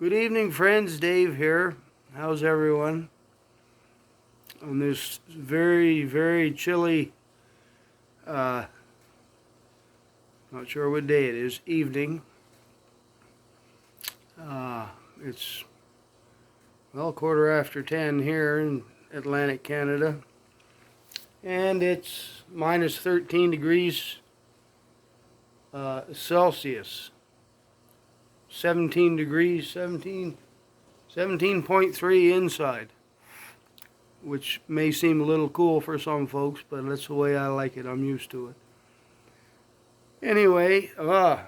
Good evening, friends. Dave here. How's everyone? On this very, very chilly, not sure what day it is, evening. It's, well, 10:15 here in Atlantic Canada. And it's minus 13 degrees Celsius. 17.3 inside, which may seem a little cool for some folks, but that's the way I like it. I'm used to it. Anyway, for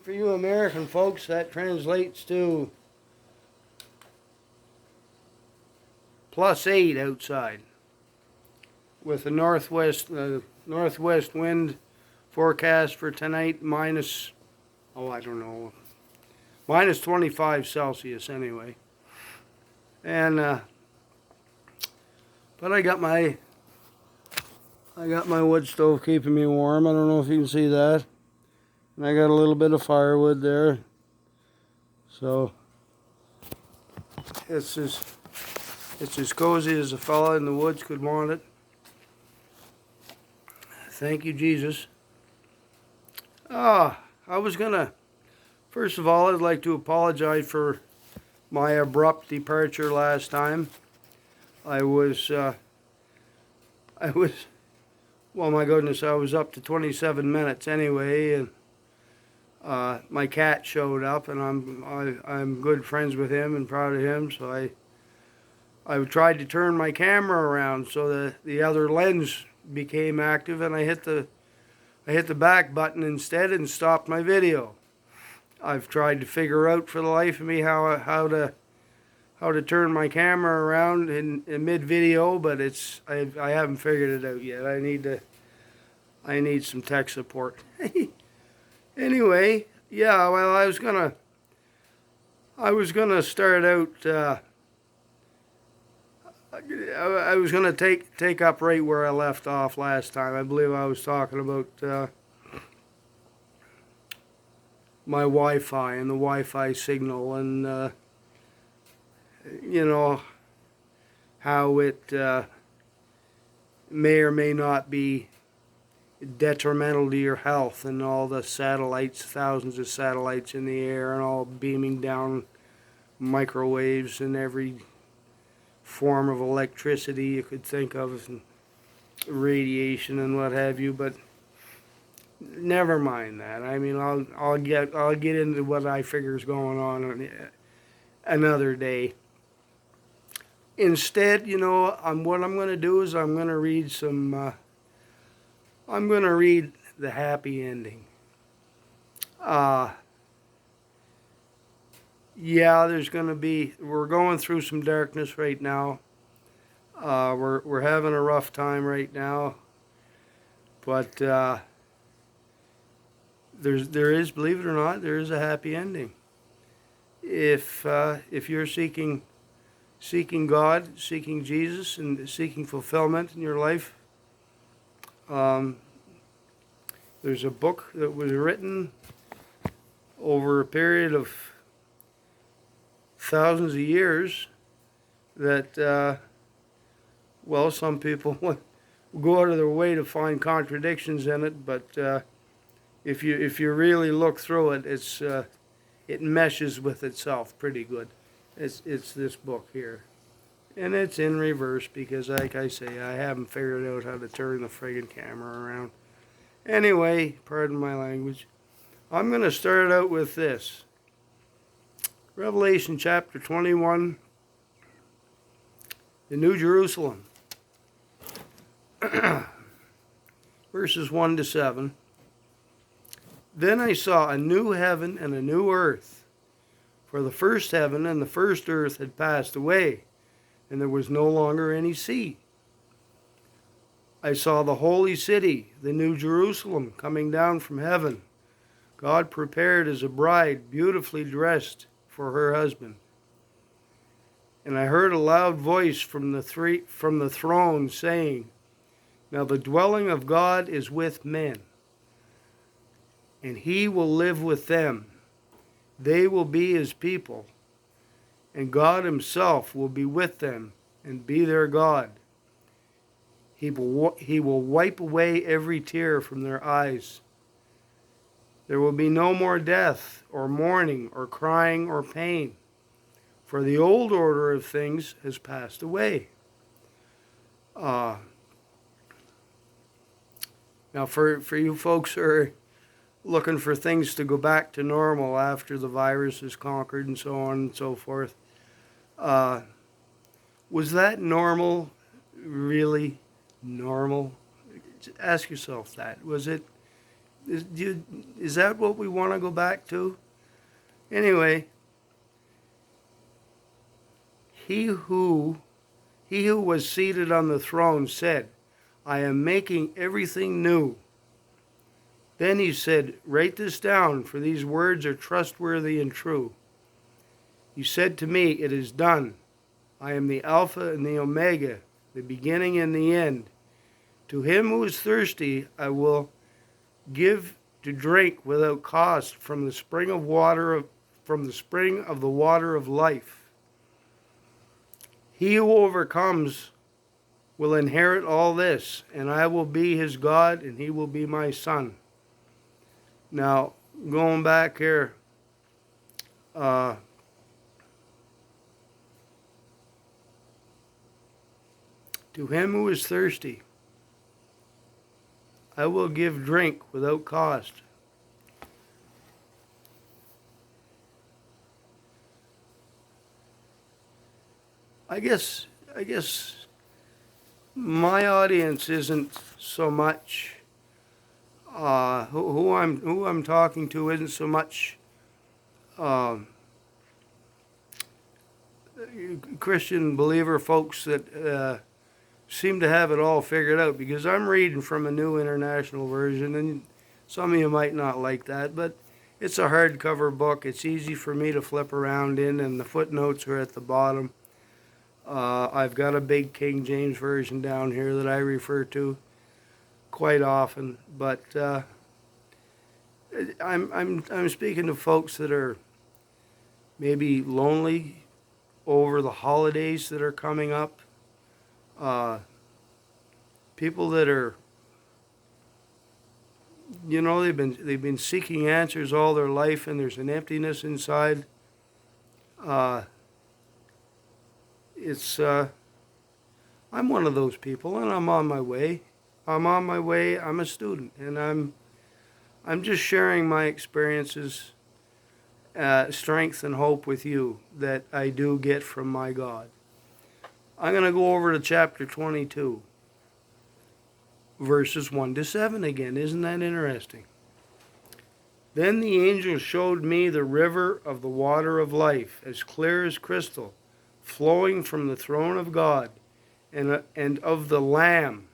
you American folks, that translates to +8 outside, with the northwest wind forecast for tonight minus 25 Celsius anyway. And but I got my wood stove keeping me warm. I don't know if you can see that. And I got a little bit of firewood there. So it's as cozy as a fella in the woods could want it. Thank you, Jesus. First of all, I'd like to apologize for my abrupt departure last time. I was up to 27 minutes anyway, and my cat showed up, and I'm good friends with him and proud of him, so I tried to turn my camera around so that the other lens became active, and I hit the back button instead and stopped my video. I've tried to figure out for the life of me how to turn my camera around in mid video, but I haven't figured it out yet. I need some tech support. Anyway, yeah. Well, I was gonna start out. I was gonna take up right where I left off last time. I believe I was talking about my Wi-Fi and the Wi-Fi signal, and how it may or may not be detrimental to your health, and all the satellites, thousands of satellites in the air, and all beaming down microwaves and every form of electricity you could think of, and radiation and what have you. But never mind that. I mean, I'll get into what I figure is going on another day. Instead, what I'm going to do is I'm going to read the happy ending. Yeah, we're going through some darkness right now. We're having a rough time right now, but there is, believe it or not, there is a happy ending. If you're seeking God, seeking Jesus, and seeking fulfillment in your life, there's a book that was written over a period of thousands of years that, some people go out of their way to find contradictions in it, but if you really look through it, it meshes with itself pretty good. It's this book here, and it's in reverse because, like I say, I haven't figured out how to turn the friggin' camera around. Anyway, pardon my language. I'm going to start out with this. Revelation chapter 21, the New Jerusalem, verses 1 to 7. Then I saw a new heaven and a new earth, for the first heaven and the first earth had passed away, and there was no longer any sea. I saw the holy city, the New Jerusalem, coming down from heaven, God prepared as a bride, beautifully dressed for her husband. And I heard a loud voice from the throne saying, "Now the dwelling of God is with men, and he will live with them. They will be his people, and God himself will be with them and be their God. He will wipe away every tear from their eyes. There will be no more death or mourning or crying or pain, for the old order of things has passed away. Now, for you folks who are looking for things to go back to normal after the virus is conquered and so on and so forth, was that normal, really normal? Ask yourself that. Was it? Is that what we want to go back to? Anyway, he who was seated on the throne said, I am making everything new. Then he said, write this down, for these words are trustworthy and true. He said to me, it is done. I am the Alpha and the Omega, the beginning and the end. To him who is thirsty, I will give to drink without cost from the spring of the water of life. He who overcomes will inherit all this, and I will be his God, and he will be my son. Now, going back here, to him who is thirsty, I will give drink without cost. I guess my audience isn't so much who I'm talking to isn't so much Christian believer folks that seem to have it all figured out, because I'm reading from a New International Version, and some of you might not like that, but it's a hardcover book. It's easy for me to flip around in, and the footnotes are at the bottom. I've got a big King James Version down here that I refer to quite often, but I'm speaking to folks that are maybe lonely over the holidays that are coming up. People that are, they've been seeking answers all their life, and there's an emptiness inside. I'm one of those people, and I'm on my way. I'm a student, and I'm just sharing my experiences, strength and hope with you that I do get from my God. I'm going to go over to chapter 22, verses 1 to 7 again. Isn't that interesting? Then the angel showed me the river of the water of life, as clear as crystal, flowing from the throne of God and of the Lamb,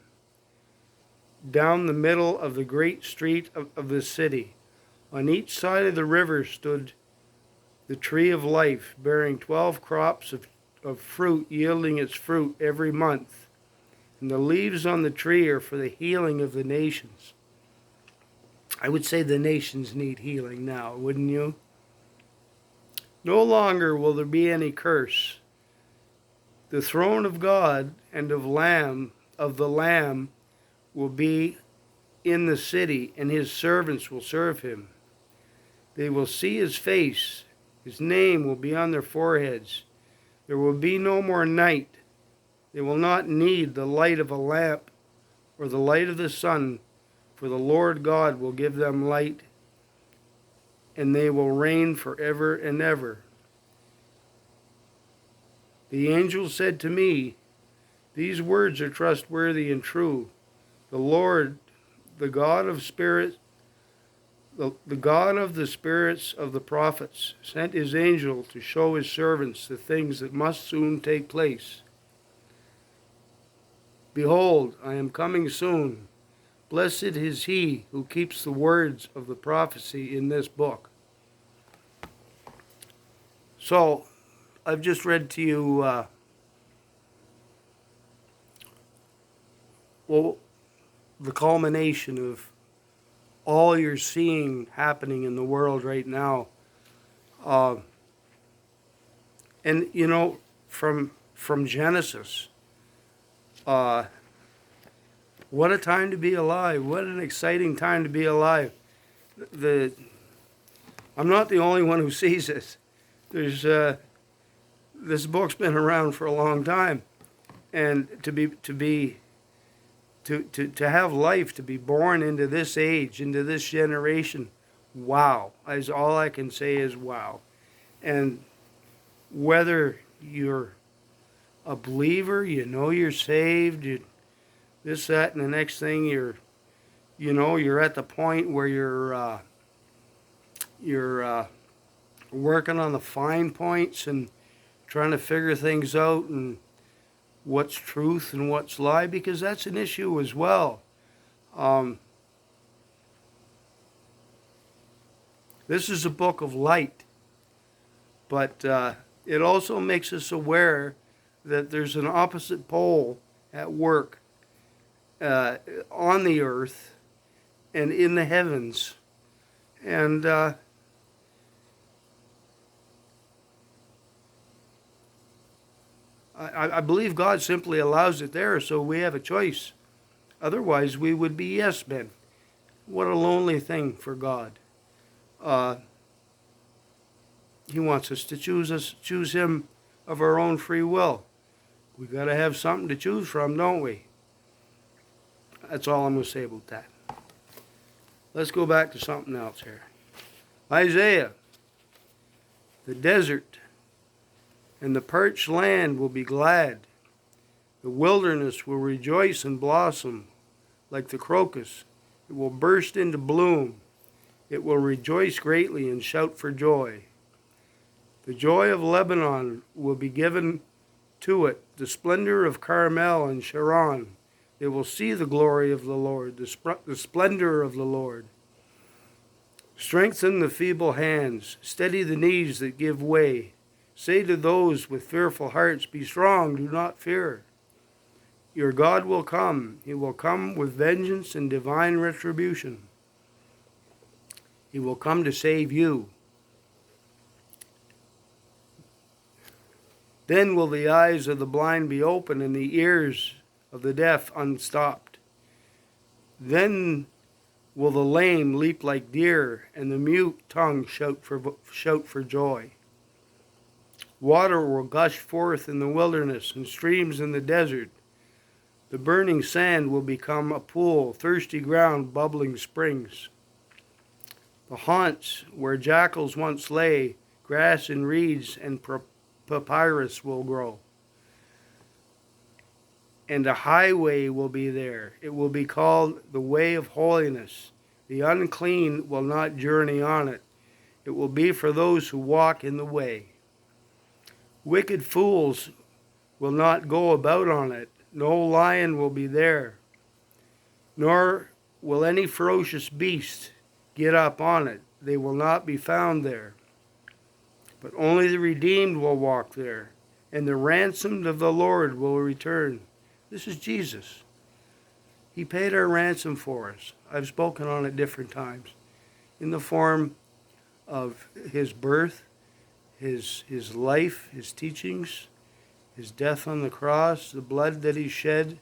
down the middle of the great street of the city. On each side of the river stood the tree of life, bearing 12 crops of fruit, yielding its fruit every month. And the leaves on the tree are for the healing of the nations. I would say the nations need healing now, wouldn't you? No longer will there be any curse. The throne of God and of the Lamb will be in the city, and his servants will serve him. They will see his face. His name will be on their foreheads. There will be no more night. They will not need the light of a lamp or the light of the sun, for the Lord God will give them light, and they will reign forever and ever. The angel said to me, these words are trustworthy and true. The Lord, the God of spirits, the God of the spirits of the prophets, sent his angel to show his servants the things that must soon take place. Behold, I am coming soon. Blessed is he who keeps the words of the prophecy in this book. So, I've just read to you, the culmination of all you're seeing happening in the world right now. And from Genesis, what a time to be alive! What an exciting time to be alive! I'm not the only one who sees this. There's this book's been around for a long time, and to have life, to be born into this age, into this generation, wow! As all I can say is wow. And whether you're a believer, you're saved, this, that, and the next thing, you're at the point where you're working on the fine points and trying to figure things out and what's truth and what's lie, because that's an issue as well. This is a book of light, but it also makes us aware that there's an opposite pole at work on the earth and in the heavens. And I believe God simply allows it there so we have a choice. Otherwise, we would be yes men. What a lonely thing for God. He wants us to choose Him of our own free will. We got to have something to choose from, don't we? That's all I'm going to say about that. Let's go back to something else here. Isaiah, the desert and the parched land will be glad. The wilderness will rejoice and blossom like the crocus. It will burst into bloom. It will rejoice greatly and shout for joy. The joy of Lebanon will be given to it, the splendor of Carmel and Sharon. They will see the glory of the Lord, the splendor of the Lord. Strengthen the feeble hands, steady the knees that give way. Say to those with fearful hearts, be strong, do not fear. Your God will come. He will come with vengeance and divine retribution. He will come to save you. Then will the eyes of the blind be opened and the ears of the deaf unstopped. Then will the lame leap like deer and the mute tongue shout for joy. Water will gush forth in the wilderness and streams in the desert. The burning sand will become a pool, thirsty ground, bubbling springs. The haunts where jackals once lay, grass and reeds and papyrus will grow. And a highway will be there. It will be called the way of holiness. The unclean will not journey on it. It will be for those who walk in the way. Wicked fools will not go about on it. No lion will be there, nor will any ferocious beast get up on it. They will not be found there. But only the redeemed will walk there, and the ransomed of the Lord will return. This is Jesus. He paid our ransom for us. I've spoken on it different times, in the form of His birth, His life, His teachings, His death on the cross, the blood that He shed,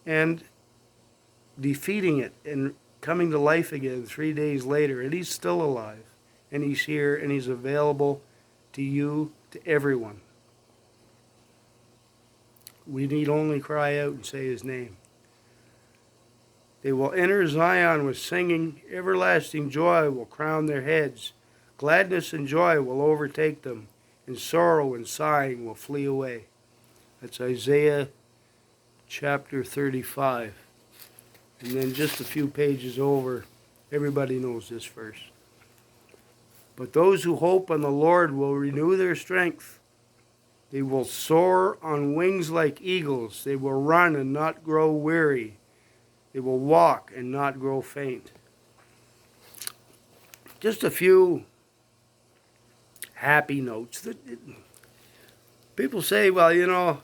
and defeating it and coming to life again 3 days later. And He's still alive, and He's here, and He's available to you, to everyone. We need only cry out and say His name. They will enter Zion with singing. Everlasting joy will crown their heads. Gladness and joy will overtake them, and sorrow and sighing will flee away. That's Isaiah chapter 35. And then just a few pages over, everybody knows this verse. But those who hope on the Lord will renew their strength. They will soar on wings like eagles. They will run and not grow weary. They will walk and not grow faint. Just a few happy notes. People say, well,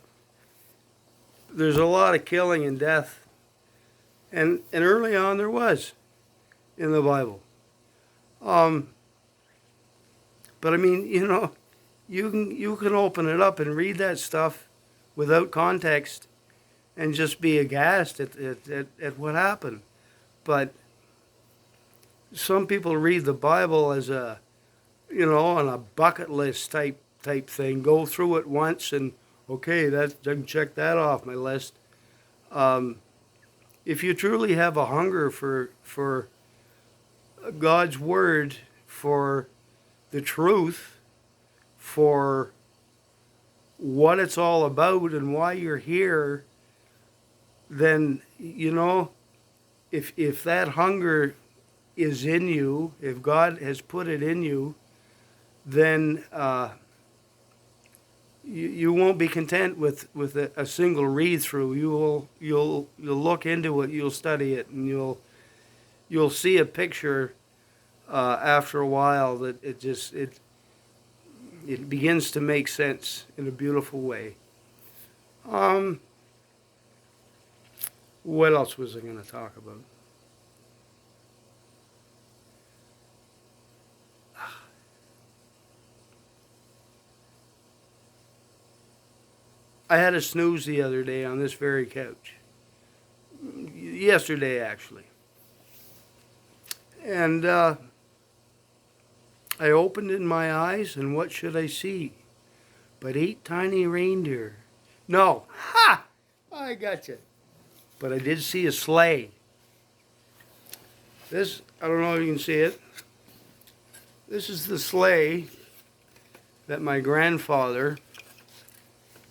there's a lot of killing and death. And early on there was in the Bible. But I mean, you can open it up and read that stuff without context and just be aghast at what happened. But some people read the Bible as a, on a bucket list type thing. Go through it once and okay, I can check that off my list. If you truly have a hunger for God's word, for the truth, for what it's all about and why you're here, then if that hunger is in you, if God has put it in you, then you won't be content with a single read through. You'll look into it, you'll study it, and you'll see a picture after a while that it begins to make sense in a beautiful way. What else was I going to talk about? I had a snooze the other day on this very couch. Yesterday, actually. And I opened in my eyes, and what should I see? But 8 tiny reindeer. No. Ha! I got you. But I did see a sleigh. This, I don't know if you can see it. This is the sleigh that my grandfather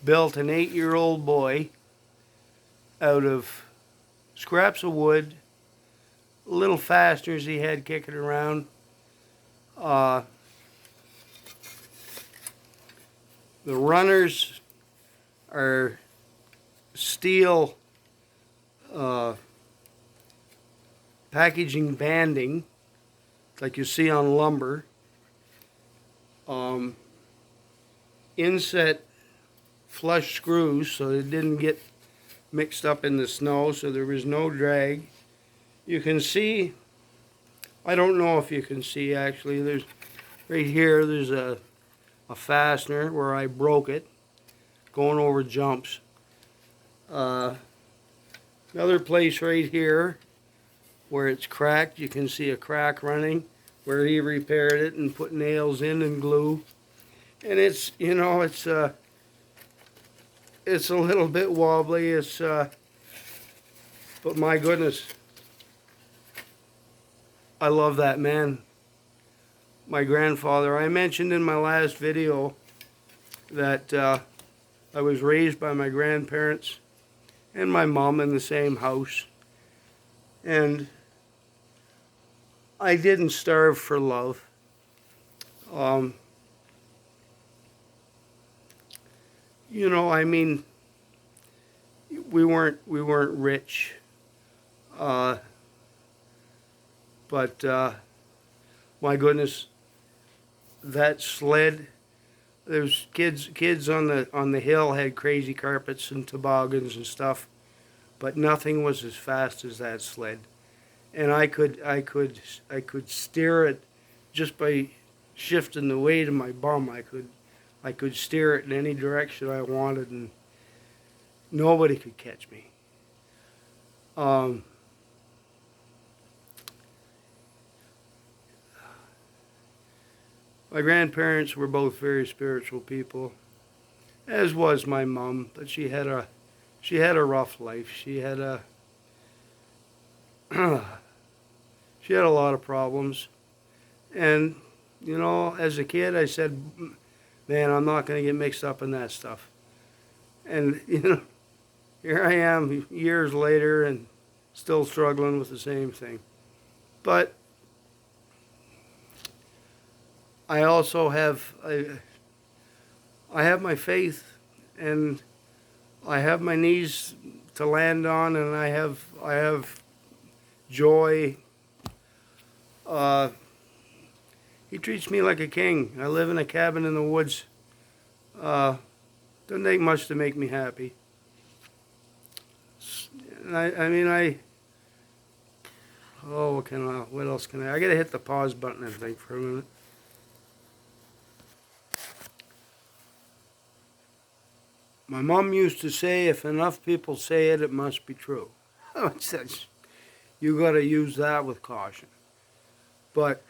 built, an 8-year-old boy, out of scraps of wood, little fasteners he had kicking around. The runners are steel packaging banding, like you see on lumber. Inset flush screws so it didn't get mixed up in the snow, so there was no drag. You can see, I don't know if you can see actually, there's right here, there's a fastener where I broke it going over jumps. Another place right here where it's cracked, you can see a crack running where he repaired it and put nails in and glue. And it's, it's a little bit wobbly, but my goodness, I love that man. My grandfather, I mentioned in my last video that I was raised by my grandparents and my mom in the same house. And I didn't starve for love. We weren't rich, but my goodness, that sled. There's kids on the hill had crazy carpets and toboggans and stuff, but nothing was as fast as that sled. And I could steer it just by shifting the weight of my bum. I could steer it in any direction I wanted, and nobody could catch me. My grandparents were both very spiritual people, as was my mom, but she had a rough life. She had a lot of problems. And, as a kid, I said, man, I'm not going to get mixed up in that stuff. And, here I am years later and still struggling with the same thing. But I also have, I have my faith, and I have my knees to land on, and I have joy. He treats me like a king. I live in a cabin in the woods. Doesn't take much to make me happy. And what else can I gotta hit the pause button, I think, for a minute. My mom used to say, if enough people say it, it must be true. You got to use that with caution. But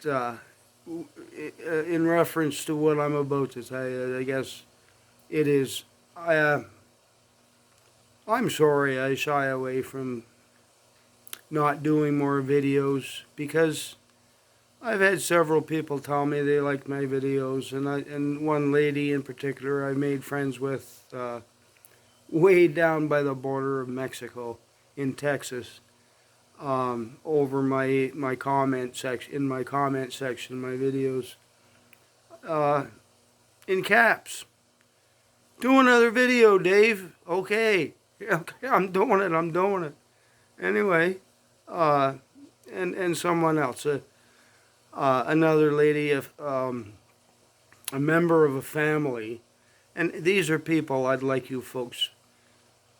in reference to what I'm about to say, I guess it is. I'm sorry I shy away from not doing more videos because I've had several people tell me they liked my videos, and one lady in particular I made friends with way down by the border of Mexico in Texas, over my comment section, in my comment section, my videos, uh, in caps. Do another video, Dave. Okay. Okay, I'm doing it. Anyway, uh, and someone else, another lady, a member of a family, and these are people I'd like you folks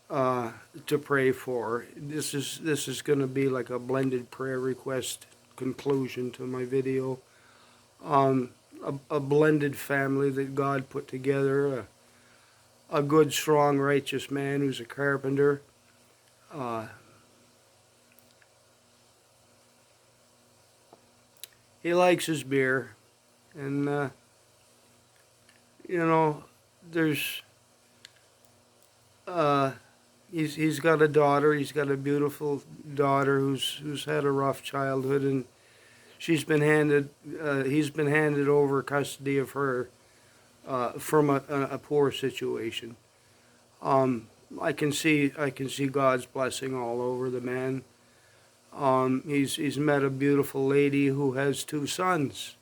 to pray for. This is going to be like a blended prayer request conclusion to my video. A blended family that God put together. A good, strong, righteous man who's a carpenter. He likes his beer, and you know, there's he's got a daughter. He's got a beautiful daughter who's had a rough childhood, and he's been handed over custody of her from a poor situation. I can see God's blessing all over the man. He's met a beautiful lady who has two sons,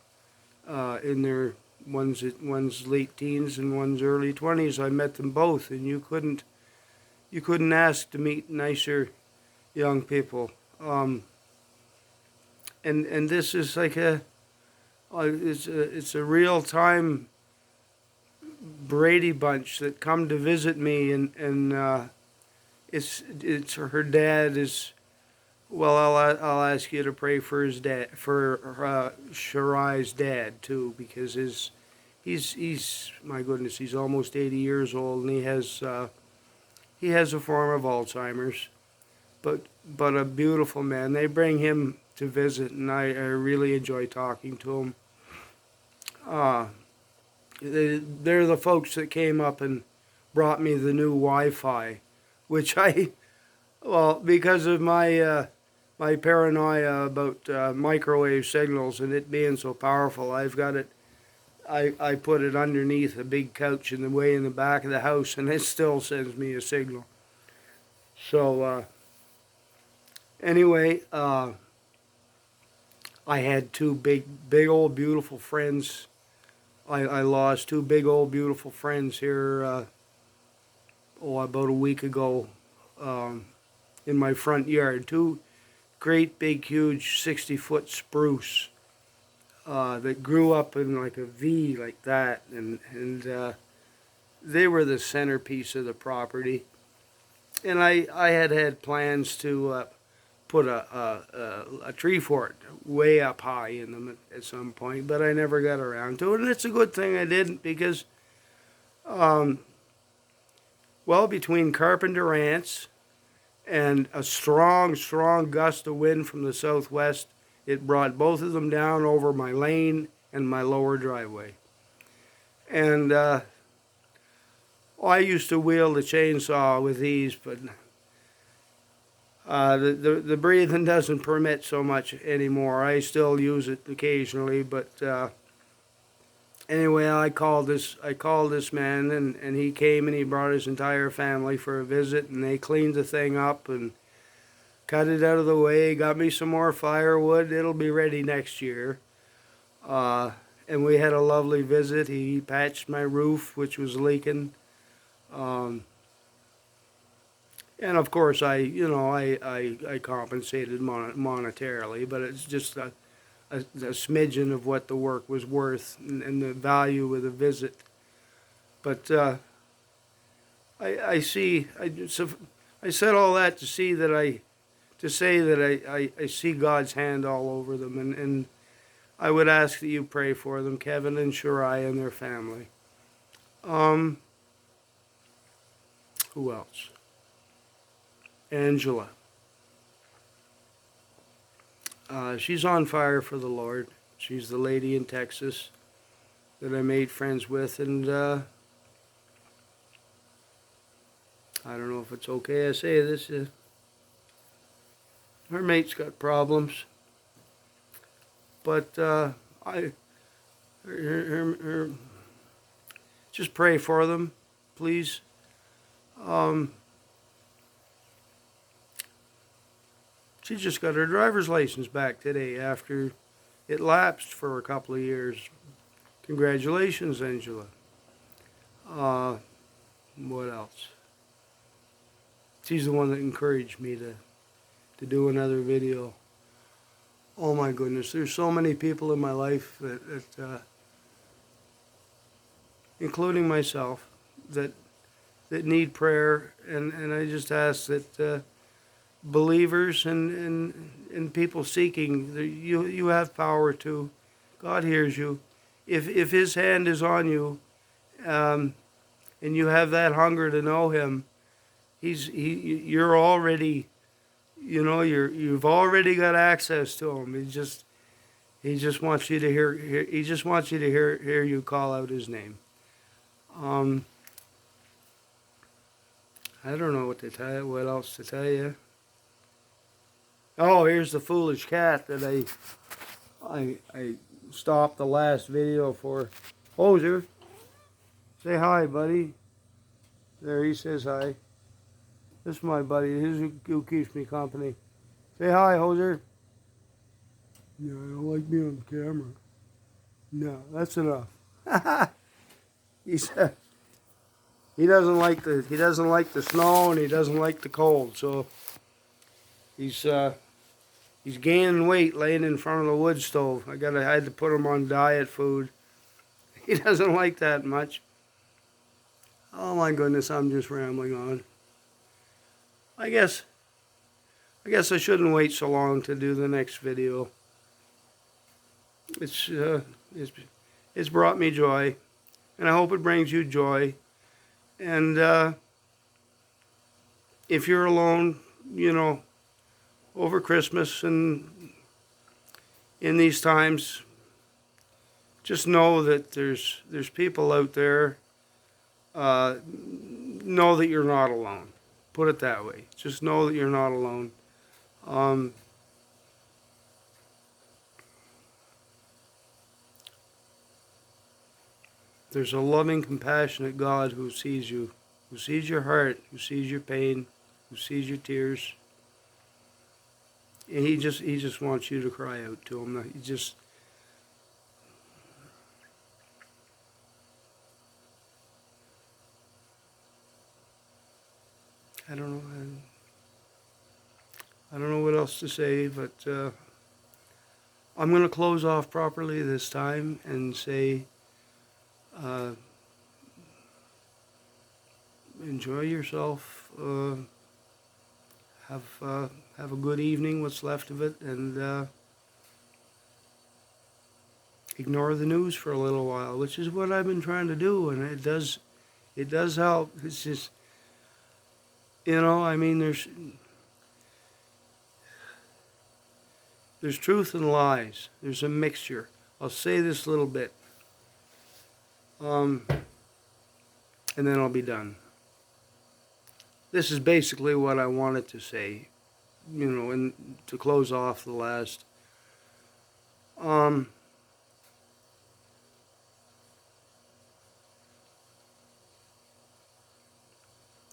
in their one's late teens and one's early 20s. I met them both, and you couldn't ask to meet nicer young people. And this is like it's a real time Brady Bunch that come to visit me, and it's her dad is. Well, I'll ask you to pray for his dad, for Shirai's dad too, because he's my goodness, he's almost 80 years old, and he has a form of Alzheimer's, but a beautiful man. They bring him to visit, and I really enjoy talking to him. They're the folks that came up and brought me the new Wi-Fi, which because of my paranoia about microwave signals and it being so powerful, I've got it. I put it underneath a big couch in the back of the house, and it still sends me a signal. So anyway, I had two big old beautiful friends. I lost two big old beautiful friends here about a week ago, in my front yard. Two great big huge 60-foot spruce that grew up in like a V like that, and they were the centerpiece of the property. And I had plans to put a tree fort way up high in them at some point, but I never got around to it, and it's a good thing I didn't, because between carpenter ants and a strong gust of wind from the southwest, it brought both of them down over my lane and my lower driveway. And I used to wield the chainsaw with ease, but the breathing doesn't permit so much anymore. I still use it occasionally, but anyway, I called this man, and he came, and he brought his entire family for a visit, and they cleaned the thing up and cut it out of the way, got me some more firewood. It'll be ready next year. And we had a lovely visit. He patched my roof, which was leaking. And of course, I compensated monetarily, but it's just a smidgen of what the work was worth, and the value of the visit. But I said all that to say that I see God's hand all over them, and I would ask that you pray for them, Kevin and Shirai and their family. Who else? Angela. She's on fire for the Lord. She's the lady in Texas that I made friends with, and I don't know if it's okay I say this. Her mate's got problems, but her, just pray for them, please. She just got her driver's license back today after it lapsed for a couple of years. Congratulations, Angela. What else? She's the one that encouraged me to do another video. Oh my goodness, there's so many people in my life that including myself, that need prayer, and I just ask that believers and people seeking, you have power to. God hears you. If His hand is on you, and you have that hunger to know Him, you're already, you've already got access to Him. He just wants you to hear you call out His name. I don't know what to tell you. What else to tell you? Oh, here's the foolish cat that I stopped the last video for. Hoser, say hi, buddy. There, he says hi. This is my buddy. This is who keeps me company. Say hi, Hoser. Yeah, I don't like me on the camera. No, that's enough. He said he doesn't like the snow and he doesn't like the cold, so he's gaining weight laying in front of the wood stove. I had to put him on diet food. He doesn't like that much. Oh my goodness, I'm just rambling on. I guess I shouldn't wait so long to do the next video. It's brought me joy, and I hope it brings you joy. And if you're alone, over Christmas and in these times, just know that there's people out there. Know that you're not alone. Put it that way. Just know that you're not alone. There's a loving, compassionate God who sees you, who sees your heart, who sees your pain, who sees your tears. And he just wants you to cry out to him. I don't know. I don't know what else to say, but I'm going to close off properly this time and say, enjoy yourself. Have a good evening, what's left of it, and ignore the news for a little while, which is what I've been trying to do, and it does help. It's just, I mean, there's truth and lies. There's a mixture. I'll say this little bit, and then I'll be done. This is basically what I wanted to say, and to close off the last.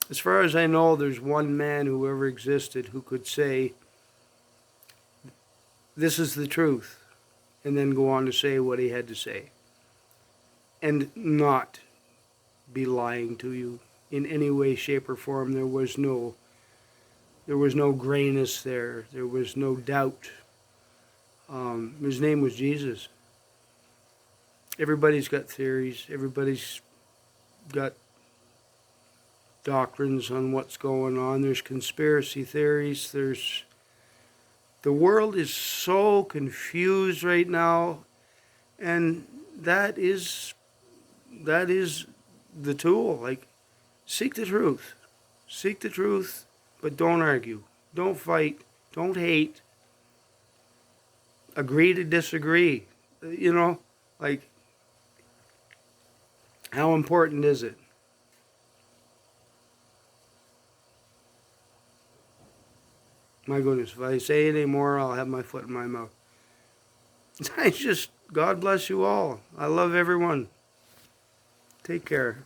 As far as I know, there's one man who ever existed who could say, this is the truth, and then go on to say what he had to say, and not be lying to you in any way, shape, or form. There was no grayness there. There was no doubt. His name was Jesus. Everybody's got theories. Everybody's got doctrines on what's going on. There's conspiracy theories. The world is so confused right now, and that is the tool. Like, seek the truth. Seek the truth, but don't argue. Don't fight. Don't hate. Agree to disagree. You know, like, how important is it? My goodness, if I say any more, I'll have my foot in my mouth. God bless you all. I love everyone. Take care.